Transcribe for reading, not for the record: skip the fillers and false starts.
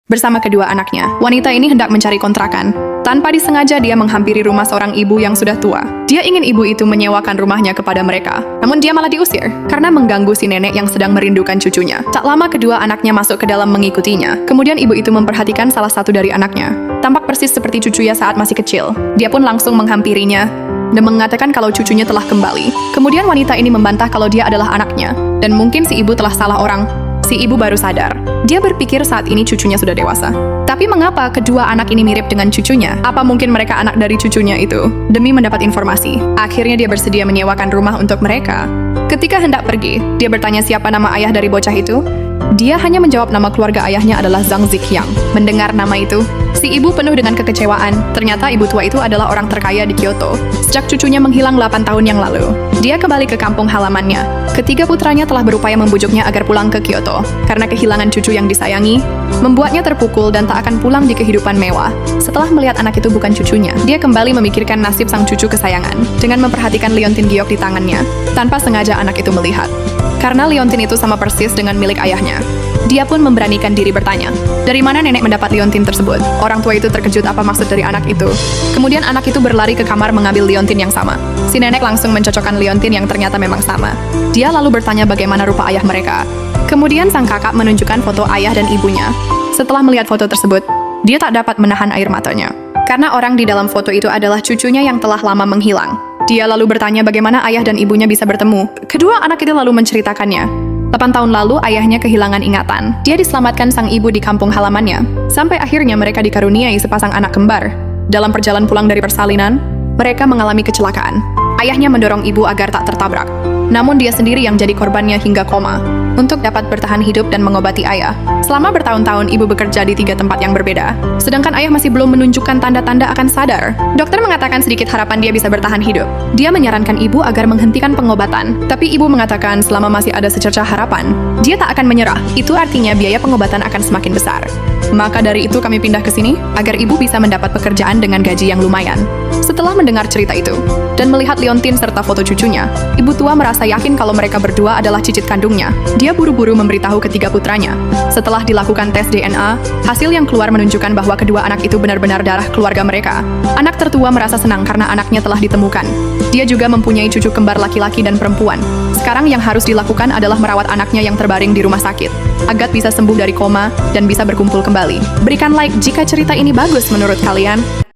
bersama kedua anaknya. Wanita ini hendak mencari kontrakan. Tanpa disengaja dia menghampiri rumah seorang ibu yang sudah tua. Dia ingin ibu itu menyewakan rumahnya kepada mereka. Namun dia malah diusir karena mengganggu si nenek yang sedang merindukan cucunya. Tak lama kedua anaknya masuk ke dalam mengikutinya. Kemudian ibu itu memperhatikan salah satu dari anaknya. Tampak persis seperti cucunya saat masih kecil. Dia pun langsung menghampirinya dan mengatakan kalau cucunya telah kembali. Kemudian wanita ini membantah kalau dia adalah anaknya. Dan mungkin si ibu telah salah orang. Si ibu baru sadar. Dia berpikir saat ini cucunya sudah dewasa. Tapi mengapa kedua anak ini mirip dengan cucunya? Apa mungkin mereka anak dari cucunya itu? Demi mendapat informasi, akhirnya dia bersedia menyewakan rumah untuk mereka. Ketika hendak pergi, dia bertanya siapa nama ayah dari bocah itu. Dia hanya menjawab nama keluarga ayahnya adalah Zhang Ziqiang. Mendengar nama itu, si ibu penuh dengan kekecewaan. Ternyata ibu tua itu adalah orang terkaya di Kyoto. Sejak cucunya menghilang 8 tahun yang lalu, dia kembali ke kampung halamannya. Ketiga putranya telah berupaya membujuknya agar pulang ke Kyoto. Karena kehilangan cucu yang disayangi, membuatnya terpukul dan tak akan pulang di kehidupan mewah. Setelah melihat anak itu bukan cucunya, dia kembali memikirkan nasib sang cucu kesayangan. Dengan memperhatikan liontin giok di tangannya, tanpa sengaja anak itu melihat. Karena liontin itu sama persis dengan milik ayahnya. Dia pun memberanikan diri bertanya, dari mana nenek mendapat liontin tersebut? Orang tua itu terkejut apa maksud dari anak itu. Kemudian anak itu berlari ke kamar mengambil liontin yang sama. Si nenek langsung mencocokkan liontin yang ternyata memang sama. Dia lalu bertanya bagaimana rupa ayah mereka. Kemudian sang kakak menunjukkan foto ayah dan ibunya. Setelah melihat foto tersebut, dia tak dapat menahan air matanya. Karena orang di dalam foto itu adalah cucunya yang telah lama menghilang. Dia lalu bertanya bagaimana ayah dan ibunya bisa bertemu. Kedua anak itu lalu menceritakannya. 8 tahun lalu ayahnya kehilangan ingatan. Dia diselamatkan sang ibu di kampung halamannya. Sampai akhirnya mereka dikaruniai sepasang anak kembar. Dalam perjalanan pulang dari persalinan, mereka mengalami kecelakaan. Ayahnya mendorong ibu agar tak tertabrak. Namun dia sendiri yang jadi korbannya hingga koma. Untuk dapat bertahan hidup dan mengobati ayah. Selama bertahun-tahun ibu bekerja di 3 tempat yang berbeda. Sedangkan ayah masih belum menunjukkan tanda-tanda akan sadar. Dokter mengatakan sedikit harapan dia bisa bertahan hidup. Dia menyarankan ibu agar menghentikan pengobatan. Tapi ibu mengatakan selama masih ada secercah harapan, dia tak akan menyerah. Itu artinya biaya pengobatan akan semakin besar. Maka dari itu kami pindah ke sini, agar ibu bisa mendapat pekerjaan dengan gaji yang lumayan. Setelah mendengar cerita itu, dan melihat liontin serta foto cucunya, ibu tua merasa yakin kalau mereka berdua adalah cicit kandungnya. Dia buru-buru memberitahu ketiga putranya. Setelah dilakukan tes DNA, hasil yang keluar menunjukkan bahwa kedua anak itu benar-benar darah keluarga mereka. Anak tertua merasa senang karena anaknya telah ditemukan. Dia juga mempunyai cucu kembar laki-laki dan perempuan. Sekarang yang harus dilakukan adalah merawat anaknya yang terbaring di rumah sakit, agar bisa sembuh dari koma dan bisa berkumpul kembali. Berikan like jika cerita ini bagus menurut kalian.